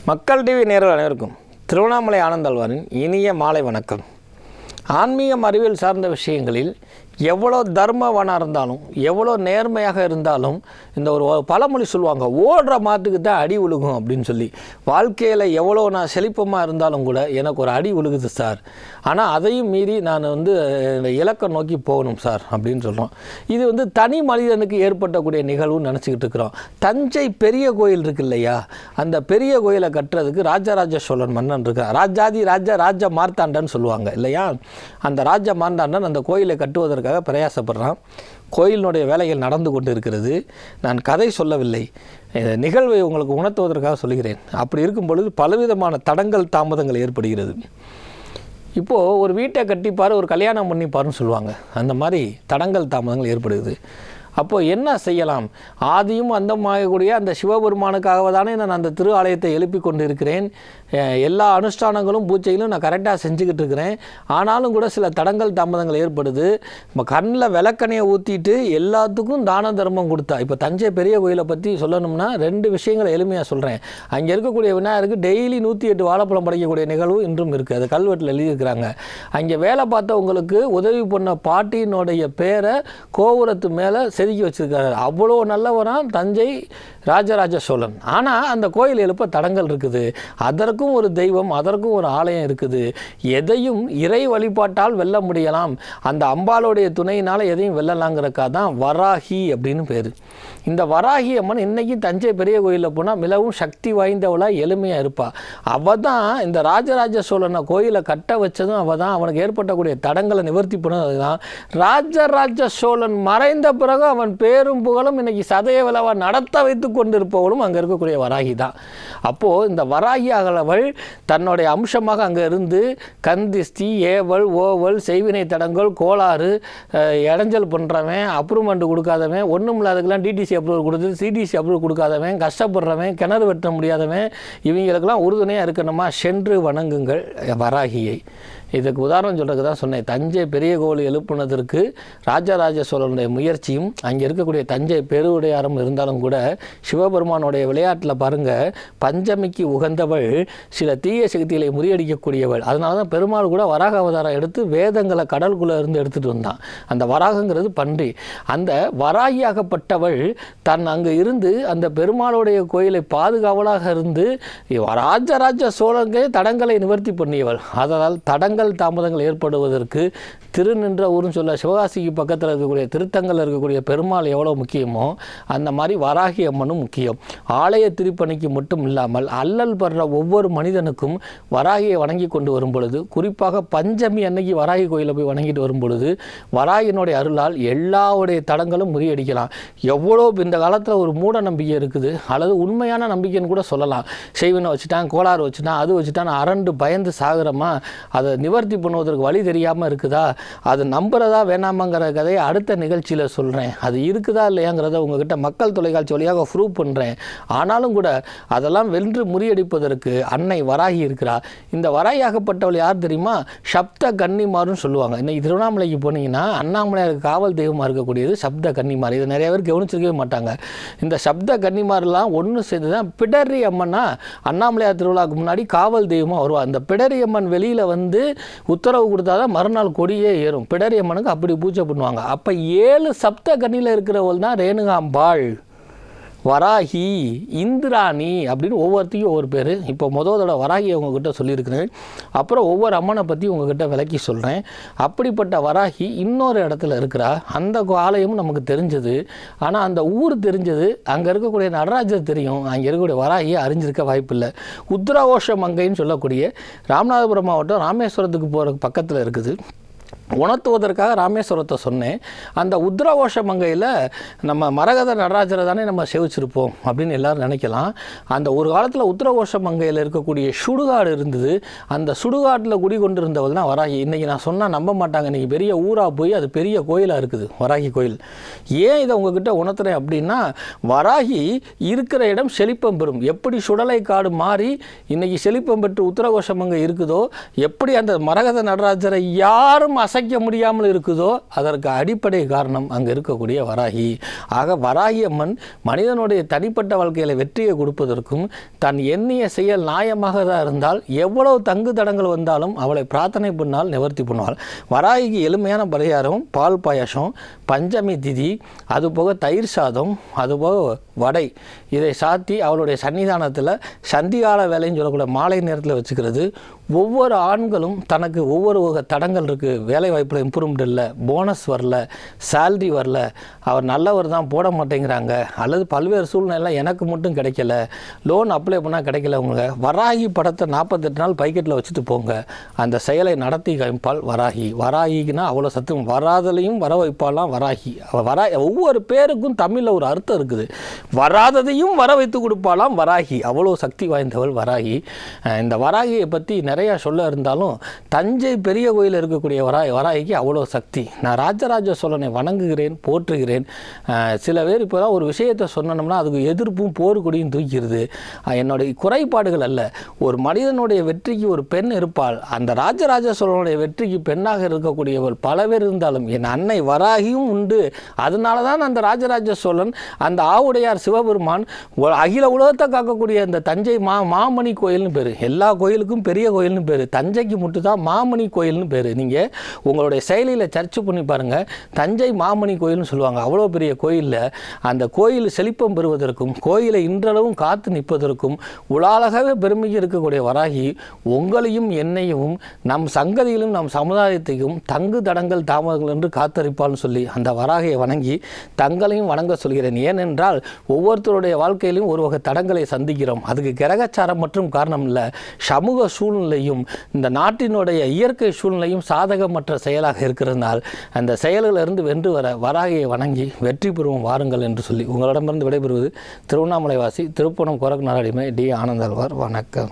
மக்கள் டிவி நேயர்கள் அனைவருக்கும் திருவண்ணாமலை ஆனந்தாழ்வாரின் இனிய மாலை வணக்கம். ஆன்மீகம் அறிவியல் சார்ந்த விஷயங்களில் எவ்வளோ தர்மவானாக இருந்தாலும் எவ்வளோ நேர்மையாக இருந்தாலும் இந்த ஒரு பழமொழி சொல்லுவாங்க, ஓடுற மாட்டுக்கு தான் அடி உழுகும் அப்படின்னு சொல்லி. வாழ்க்கையில் எவ்வளோ நான் செழிப்பமாக இருந்தாலும் கூட எனக்கு ஒரு அடி உழுகுது சார், ஆனால் அதையும் மீறி நான் இலக்கை நோக்கி போகணும் சார் அப்படின்னு சொல்கிறோம். இது தனி மனிதனுக்கு ஏற்பட்டக்கூடிய நிகழ்வுன்னு நினச்சிக்கிட்டு இருக்கிறோம். தஞ்சை பெரிய கோயில் இருக்கு இல்லையா, அந்த பெரிய கோயிலை கட்டுறதுக்கு ராஜராஜ சோழன் மன்னன் இருக்கார். ராஜ மார்த்தாண்டன்னு சொல்லுவாங்க இல்லையா. அந்த ராஜ மார்த்தாண்டன் அந்த கோயிலை கட்டுவதற்காக பிரயாசப்படுறான். கோயிலினுடைய வேலைகள் நடந்து கொண்டு இருக்கிறது. நான் கதை சொல்லவில்லை, நிகழ்வை உங்களுக்கு உணர்த்துவதற்காக சொல்கிறேன். அப்படி இருக்கும் பொழுது பலவிதமான தடங்கள் தாமதங்கள் ஏற்படுகிறது. இப்போது ஒரு வீட்டை கட்டிப்பார், ஒரு கல்யாணம் பண்ணிப்பாருன்னு சொல்லுவாங்க. அந்த மாதிரி தடங்கள் தாமதங்கள் ஏற்படுகிறது. அப்போது என்ன செய்யலாம்? ஆதியும் அந்தமாகக்கூடிய அந்த சிவபெருமானுக்காக தானே நான் அந்த திரு ஆலயத்தை எழுப்பி கொண்டு இருக்கிறேன். எல்லா அனுஷ்டானங்களும் பூஜைகளும் நான் கரெக்டாக செஞ்சுக்கிட்டு இருக்கிறேன். ஆனாலும் கூட சில தடங்கள் தாமதங்கள் ஏற்படுது. நம்ம கண்ணில் விளக்கணையை ஊற்றிட்டு எல்லாத்துக்கும் தான தர்மம் கொடுத்தா. இப்போ தஞ்சை பெரிய கோயிலை பற்றி சொல்லணும்னா 2 விஷயங்களை எளிமையாக சொல்கிறேன். அங்கே இருக்கக்கூடிய விநாயகருக்கு டெய்லி 108 வாழைப்பழம் படைக்கக்கூடிய நிகழ்வு இன்றும் இருக்குது. அது கல்வெட்டில் எழுதியிருக்கிறாங்க. அங்கே வேலை பார்த்தவங்களுக்கு உதவி பண்ண பாட்டியினுடைய பேரை கோபுரத்து மேலே செதுக்கி வச்சிருக்காரு. அவ்வளோ நல்லவரான் தஞ்சை ராஜராஜ சோழன். ஆனால் அந்த கோயில் எழுப்ப தடங்கள் இருக்குது. அதற்கும் ஒரு தெய்வம், அதற்கும் ஒரு ஆலயம் இருக்குது. எதையும் இறை வழிபாட்டால் வெல்ல முடியலாம், அந்த அம்பாளுடைய துணையினால் எதையும் வெல்லலாங்கிறக்காக தான் வராகி அப்படின்னு பேர். இந்த வராகி அம்மன் இன்னைக்கு தஞ்சை பெரிய கோயிலில் போனால் மிகவும் சக்தி வாய்ந்தவளாக எளிமையாக இருப்பாள். அவள் தான் இந்த ராஜராஜ சோழனை கோயிலை கட்ட வச்சதும் அவள் தான். அவனுக்கு ஏற்பட்டக்கூடிய தடங்களை நிவர்த்தி பண்ணது தான். ராஜராஜ சோழன் மறைந்த பிறகு அவன் பேரும் புகழும் இன்னைக்கு சதய விழாவை நடத்த வைத்து கொண்டிருப்பவளும் அங்கே இருக்கக்கூடிய வராகி தான். அப்போது இந்த வராகி அகலவள் தன்னுடைய அம்சமாக அங்கே இருந்து கந்திஸ்தி, ஏவல், ஓவல், செய்வினை தடங்கள், கோளாறு, இடைஞ்சல் பண்ணுறவன், அப்ரூவ்மெண்ட் கொடுக்காதவன், ஒன்றும் இல்லாததுக்கெல்லாம் டிடிசி அப்ரூவல் கொடுத்து சிடிசி அப்ரூவல் கொடுக்காதவன், கஷ்டப்படுறவன், கிணறு வெட்ட முடியாதவன், இவங்களுக்கெல்லாம் உறுதுணையாக இருக்கணுமா? சென்று வணங்குங்கள் வராகியை. இதுக்கு உதாரணம் சொல்கிறதுக்கு தான் சொன்னேன். தஞ்சை பெரிய கோயில் எழுப்புனதற்கு ராஜராஜ சோழனுடைய முயற்சியும் அங்கே இருக்கக்கூடிய தஞ்சை பெருவுடையாரும் இருந்தாலும் கூட சிவபெருமானுடைய விளையாட்டில் பாருங்கள், பஞ்சமிக்கு உகந்தவள் சில தீய சக்திகளை முறியடிக்கக்கூடியவள். அதனால தான் பெருமாள் கூட வராக அவதாரம் எடுத்து வேதங்களை கடலுக்குள்ளே இருந்து எடுத்துகிட்டு வந்தான். அந்த வராகங்கிறது பன்றி. அந்த வராகியாகப்பட்டவள் தன் அங்கே இருந்து அந்த பெருமாளுடைய கோயிலை பாதுகாவலாக இருந்து ராஜராஜ சோழனுக்கே தடங்களை நிவர்த்தி பண்ணியவள். அதனால் தடங்கள் தாமதங்கள் ஏற்படுவதற்கு திருநின்ற ஊர்னு சொல்ல சிவகாசிக்கு பக்கத்தில் இருக்கக்கூடிய திருத்தங்கள் இருக்கக்கூடிய பெருமாள் எவ்வளோ முக்கியமோ அந்த மாதிரி வராகி அம்மனும் முக்கியம். ஆலய திருப்பணிக்கு மட்டும் இல்லாமல் அல்லல் படுற ஒவ்வொரு மனிதனுக்கும் வராகியை வணங்கி கொண்டு வரும் பொழுது, குறிப்பாக பஞ்சமி அன்னைக்கு வராகி கோயிலை போய் வணங்கிட்டு வரும் பொழுது வராகியினுடைய அருளால் எல்லாவுடைய தடங்களும் முறியடிக்கலாம். எவ்வளோ இந்த காலத்தில் ஒரு மூட நம்பிக்கை இருக்குது, அல்லது உண்மையான நம்பிக்கைன்னு கூட சொல்லலாம். செய்வினை வச்சுட்டான், கோளாறு வச்சுட்டான், அது வச்சுட்டான், அரண்டு பயந்து சாகுறமா, அதை நிவர்த்தி பண்ணுவதற்கு வழி தெரியாமல் இருக்குதா, அது நம்புறதா வேணாமாங்கிற கதையை அடுத்த நிகழ்ச்சியில் சொல்கிறேன். அது இருக்குதா இல்லையாங்கிறத உங்ககிட்ட மக்கள் தொலைக்காட்சி வழியாக ப்ரூவ் பண்ணுறேன். ஆனாலும் கூட அதெல்லாம் வென்று முறியடிப்பதற்கு அன்னை வராகி இருக்கிறார். இந்த வராகியாகப்பட்டவள் யார் தெரியுமா? சப்த கன்னிமாருன்னு சொல்லுவாங்க. இன்னைக்கு திருவண்ணாமலைக்கு போனீங்கன்னா அண்ணாமலையாருக்கு காவல் தெய்வமாக இருக்கக்கூடியது சப்த கன்னிமார். இதை நிறைய பேர் கவனிச்சிருக்கவே மாட்டாங்க. இந்த சப்த கன்னிமாரெலாம் ஒன்று சேர்ந்து தான் பிடரி அம்மனா அண்ணாமலையார் திருவிழாவுக்கு முன்னாடி காவல் தெய்வமாக வருவாள். அந்த பிடரி அம்மன் வெளியில் உத்தரவு கொடுத்தாதான் மறுநாள் கொடியே ஏறும். பிடரி அம்மனுக்கு அப்படி பூஜை பண்ணுவாங்க. அப்போ 7 சப்த கன்னியில் இருக்கிறவள் தான் ரேணுகாம்பாள், வராகி, இந்திராணி அப்படின்னு ஒவ்வொருத்தையும் ஒவ்வொரு பேர். இப்போ முதலோட வராகி உங்ககிட்ட சொல்லியிருக்கிறேன். அப்புறம் ஒவ்வொரு அம்மனை பற்றி உங்ககிட்ட விளக்கி சொல்கிறேன். அப்படிப்பட்ட வராகி இன்னொரு இடத்துல இருக்கிறா. அந்த ஆலயமும் நமக்கு தெரிஞ்சது. ஆனால் அந்த ஊர் தெரிஞ்சது, அங்கே இருக்கக்கூடிய நடராஜர் தெரியும், அங்கே இருக்கக்கூடிய வராகியை அறிஞ்சிருக்க வாய்ப்பில்லை. உத்ராகோஷ மங்கைன்னு சொல்லக்கூடிய ராமநாதபுரம் மாவட்டம் ராமேஸ்வரத்துக்கு போகிற பக்கத்தில் இருக்குது. உணர்த்துவதற்காக ராமேஸ்வரத்தை சொன்னேன். அந்த உத்ராகோஷ மங்கையில் நம்ம மரகத நடராஜரை தானே நம்ம சேவிச்சிருப்போம் அப்படின்னு எல்லோரும் நினைக்கலாம். அந்த ஒரு காலத்தில் உத்ராகோஷ மங்கையில் இருக்கக்கூடிய சுடுகாடு இருந்தது. அந்த சுடுகாட்டில் குடிகொண்டு இருந்தவள் தான் வராகி. இன்றைக்கி நான் சொன்னால் நம்ப மாட்டாங்க. இன்றைக்கி பெரிய ஊராக போய் அது பெரிய கோயிலாக இருக்குது வராகி கோயில். ஏன் இதை உங்ககிட்ட உணர்த்துறேன் அப்படின்னா, வராகி இருக்கிற இடம் செழிப்பம் பெறும். எப்படி சுடலை காடு மாறி இன்றைக்கி செழிப்பம் பெற்று உத்ராகோஷ மங்கை இருக்குதோ, எப்படி அந்த மரகத நடராஜரை யாரும் அசை அசைக்க முடியாமல் இருக்குதோ அதற்கு அடிப்படை காரணம் அங்கே இருக்கக்கூடிய வராகி. ஆக வராகி அம்மன் மனிதனுடைய தனிப்பட்ட வாழ்க்கையில் வெற்றியை கொடுப்பதற்கும் தன் எண்ணிய செயல் நியாயமாக தான் இருந்தால் எவ்வளவு தங்கு தடங்கள் வந்தாலும் அவளை பிரார்த்தனை பண்ணால் நிவர்த்தி பண்ணுவாள். வராகிக்கு எளிமையான பரிகாரம் பால் பாயாசம், பஞ்சமி திதி, அதுபோக தயிர் சாதம், அதுபோக வடை, இதை சாத்தி அவளுடைய சன்னிதானத்தில் சந்திகால வேலைன்னு சொல்லக்கூடிய மாலை நேரத்தில் வச்சுக்கிறது. ஒவ்வொரு ஆண்களும் தனக்கு ஒவ்வொரு தடங்கள் இருக்குது, வேலை வாய்ப்பில் இம்ப்ரூவ்மெண்ட் இல்லை, போனஸ் வரல, சேல்ரி வரல, அவர் நல்லவர் தான் போட மாட்டேங்கிறாங்க, அல்லது பல்வேறு சூழ்நிலை எனக்கு மட்டும் கிடைக்கல, லோன் அப்ளை பண்ணால் கிடைக்கல. உங்க வராகி படத்தை 48 நாள் பைக்கெட்டில் வச்சுட்டு போங்க, அந்த செயலை நடத்தி காமிப்பால் வராகி. வராகிக்குன்னா அவ்வளோ சத்தம், வராதலையும் வர வைப்பாலாம் வராகி. ஒவ்வொரு பேருக்கும் தமிழில் ஒரு அர்த்தம் இருக்குது. வராததையும் வர வைத்து கொடுப்பாலாம் வராகி. அவ்வளோ சக்தி வாய்ந்தவள் வராகி. இந்த வராகியை பற்றி நிறையா சொல்ல இருந்தாலும் தஞ்சை பெரிய கோயிலில் இருக்கக்கூடிய வராகிக்கு அவ்வளோ சக்தி. நான் ராஜராஜ சோழனை வணங்குகிறேன், போற்றுகிறேன். சில பேர் இப்போ தான் ஒரு விஷயத்தை சொன்னோம்னா அதுக்கு எதிர்ப்பும் போர்க்கொடியும் தூக்கிறது. என்னுடைய குறைபாடுகள் அல்ல. ஒரு மனிதனுடைய வெற்றிக்கு ஒரு பெண் இருப்பாள். அந்த ராஜராஜ சோழனுடைய வெற்றிக்கு பெண்ணாக இருக்கக்கூடியவள் பல பேர் இருந்தாலும் என் அன்னை வராகியும் உண்டு. அதனால தான் அந்த ராஜராஜ சோழன், அந்த ஆவுடையார் சிவபெருமான் அகில உலகத்தை காக்கக்கூடிய அந்த தஞ்சை மாமணி கோயில்னு பேர். எல்லா கோயிலுக்கும் பெரிய கோயில்னு பேர், தஞ்சைக்கு மட்டும் தான் மாமணி கோயில்னு பேர். நீங்கள் உங்களுடைய செயலியில் சர்ச் பண்ணி பாருங்கள், தஞ்சை மாமணி கோயில்னு சொல்லுவாங்க. அவ்வளோ பெரிய கோயிலில் அந்த கோயில் செழிப்பம் பெறுவதற்கும் கோயிலை இன்றளவும் காத்து நிற்பதற்கும் உலகவே பெருமைக்கு இருக்கக்கூடிய வராகி உங்களையும் என்னையும் நம் சங்கதியிலும் நம் சமுதாயத்தையும் தங்கு தடங்கள் தாமதங்கள் என்று காத்தரிப்பால்னு சொல்லி அந்த வராகியை வணங்கி தங்களையும் வணங்க சொல்கிறேன். ஏனென்றால் ஒவ்வொருத்தருடைய வாழ்க்கையிலும் ஒரு வகை தடங்களை சந்திக்கிறோம். அதுக்கு கிரகச்சாரம் மற்றும் காரணம் இல்லை, சமூக சூழ்நிலையும் இந்த நாட்டினுடைய இயற்கை சூழ்நிலையும் சாதகமற்ற செயலாக இருக்கிறதுனால் அந்த செயல்களிலிருந்து வென்று வர வராகியை வணங்கி வெற்றி பெறுவோம் வாருங்கள் என்று சொல்லி உங்களிடமிருந்து விடைபெறுவது திருவண்ணாமலை வாசி திருப்பணம் கொரக் நாராயணமே டி. ஆனந்தாழ்வார். வணக்கம்.